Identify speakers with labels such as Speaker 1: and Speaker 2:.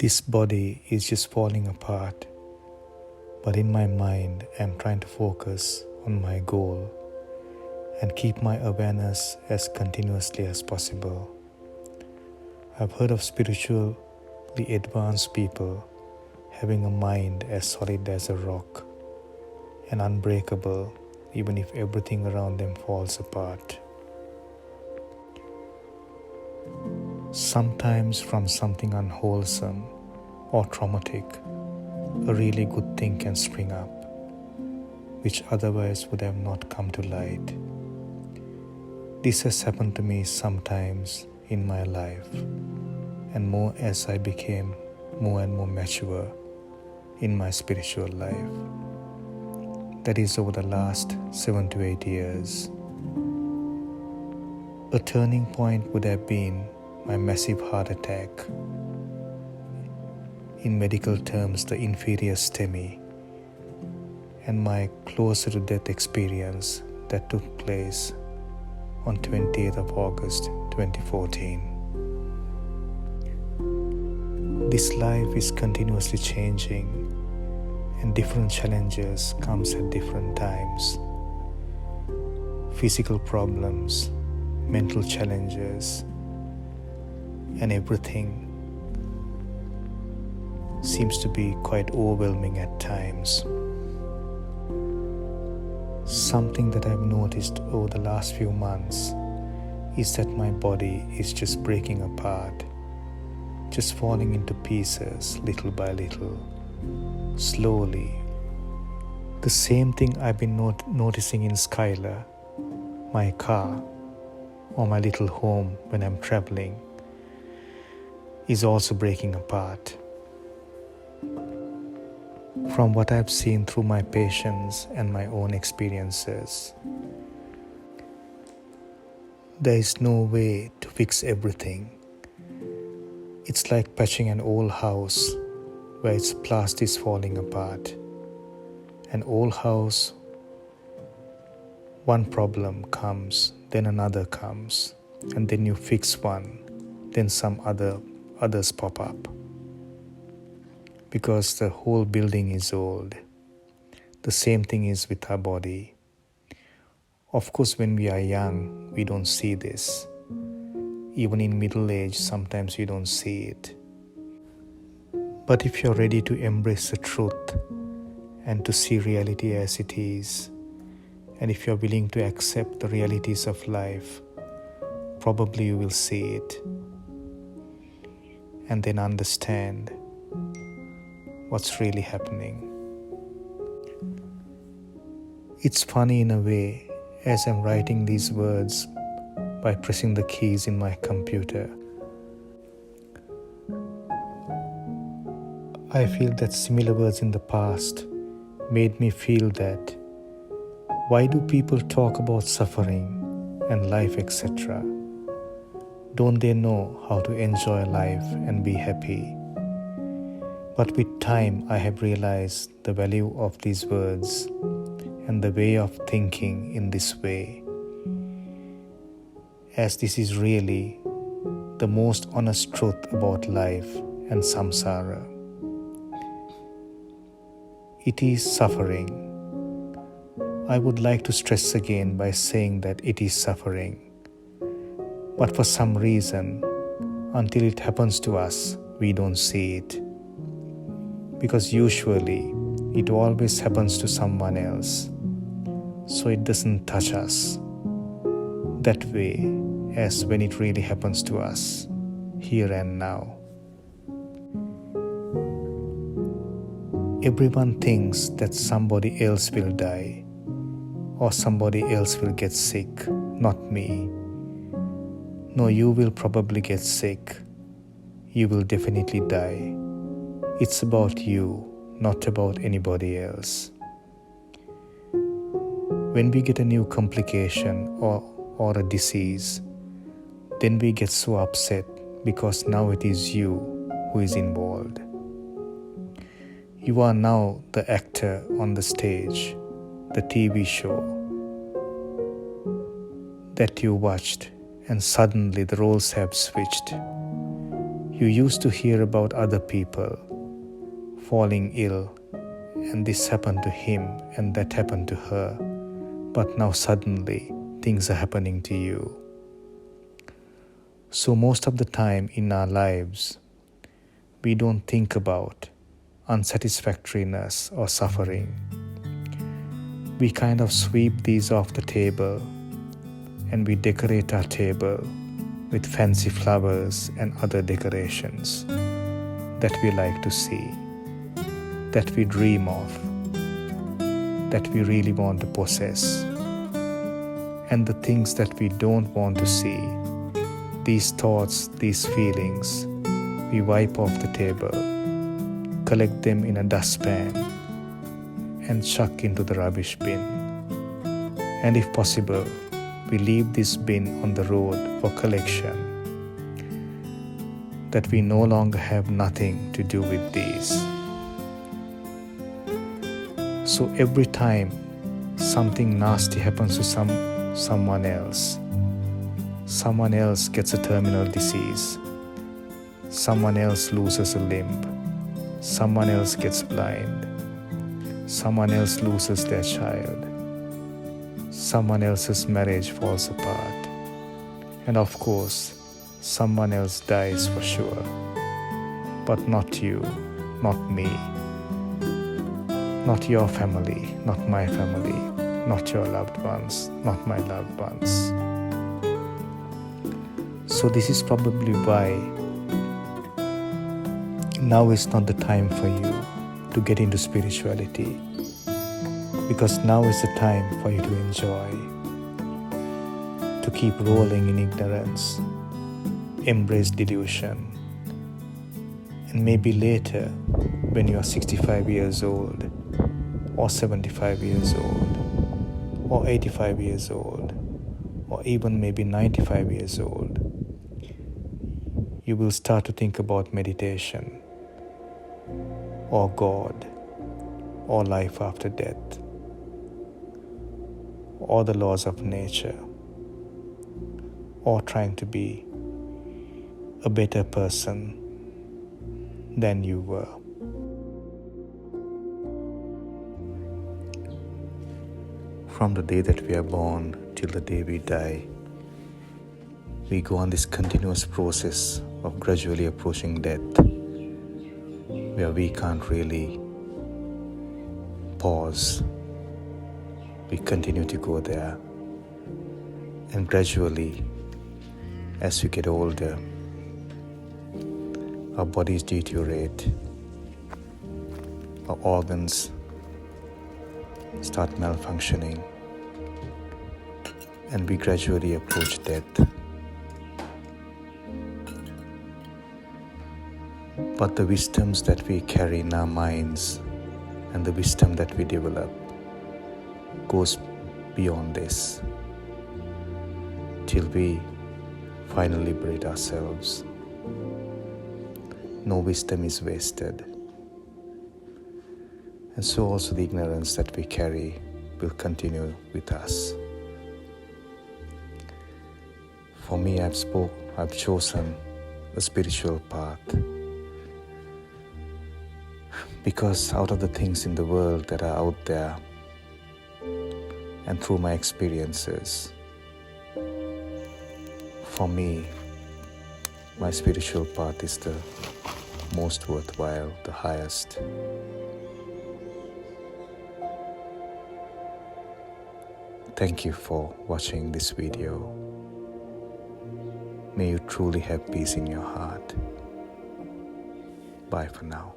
Speaker 1: This body is just falling apart, but in my mind, I'm trying to focus on my goal and keep my awareness as continuously as possible. I've heard of spiritually advanced people having a mind as solid as a rock and unbreakable even if everything around them falls apart. Sometimes from something unwholesome or traumatic, a really good thing can spring up, which otherwise would have not come to light. This has happened to me sometimes in my life, and more as I became more and more mature in my spiritual life. That is over the last 7 to 8 years. A turning point would have been my massive heart attack, in medical terms the inferior STEMI, and my closer to death experience that took place on 28th of August 2014. This life is continuously changing and different challenges comes at different times. Physical problems, mental challenges, and everything seems to be quite overwhelming at times. Something that I've noticed over the last few months is that my body is just breaking apart, just falling into pieces little by little, slowly. The same thing I've been noticing in Skylar, my car, or my little home when I'm traveling, is also breaking apart. From what I've seen through my patients and my own experiences, there is no way to fix everything. It's like patching an old house where its plaster is falling apart. An old house, one problem comes, then another comes, and then you fix one, then some others pop up. Because the whole building is old. The same thing is with our body. Of course, when we are young, we don't see this. Even in middle age, sometimes we don't see it. But if you're ready to embrace the truth and to see reality as it is, and if you're willing to accept the realities of life, probably you will see it and then understand what's really happening. It's funny in a way, as I'm writing these words by pressing the keys in my computer. I feel that similar words in the past made me feel that why do people talk about suffering and life, etc.? Don't they know how to enjoy life and be happy? But with time, I have realized the value of these words and the way of thinking in this way, as this is really the most honest truth about life and samsara. It is suffering. I would like to stress again by saying that it is suffering. But for some reason, until it happens to us, we don't see it. Because usually, it always happens to someone else, so it doesn't touch us that way as when it really happens to us, here and now. Everyone thinks that somebody else will die, or somebody else will get sick, not me. No, you will probably get sick. You will definitely die. It's about you, not about anybody else. When we get a new complication or a disease, then we get so upset because now it is you who is involved. You are now the actor on the stage, the TV show that you watched, and suddenly the roles have switched. You used to hear about other people falling ill, and this happened to him and that happened to her, but now suddenly things are happening to you. So most of the time in our lives, we don't think about unsatisfactoriness or suffering. We kind of sweep these off the table and we decorate our table with fancy flowers and other decorations that we like to see, that we dream of, that we really want to possess. And the things that we don't want to see, these thoughts, these feelings, we wipe off the table, collect them in a dustpan, and chuck into the rubbish bin. And if possible, we leave this bin on the road for collection, that we no longer have nothing to do with these. So every time something nasty happens to someone else gets a terminal disease, someone else loses a limb, someone else gets blind, someone else loses their child, someone else's marriage falls apart, and of course, someone else dies for sure. But not you, not me, not your family, not my family, not your loved ones, not my loved ones. So this is probably why now is not the time for you to get into spirituality, because now is the time for you to enjoy, to keep rolling in ignorance, embrace delusion, and maybe later, when you are 65 years old, or 75 years old, or 85 years old, or even maybe 95 years old, you will start to think about meditation, or God, or life after death, or the laws of nature, or trying to be a better person than you were. From the day that we are born till the day we die, we go on this continuous process of gradually approaching death, where we can't really pause. We continue to go there, and gradually, as we get older, our bodies deteriorate, our organs start malfunctioning, and we gradually approach death. But the wisdoms that we carry in our minds and the wisdom that we develop goes beyond this, till we finally liberate ourselves. No wisdom is wasted. And so also the ignorance that we carry will continue with us. For me, I've chosen a spiritual path, because out of the things in the world that are out there, and through my experiences, for me, my spiritual path is the most worthwhile, the highest. Thank you for watching this video. May you truly have peace in your heart. Bye for now.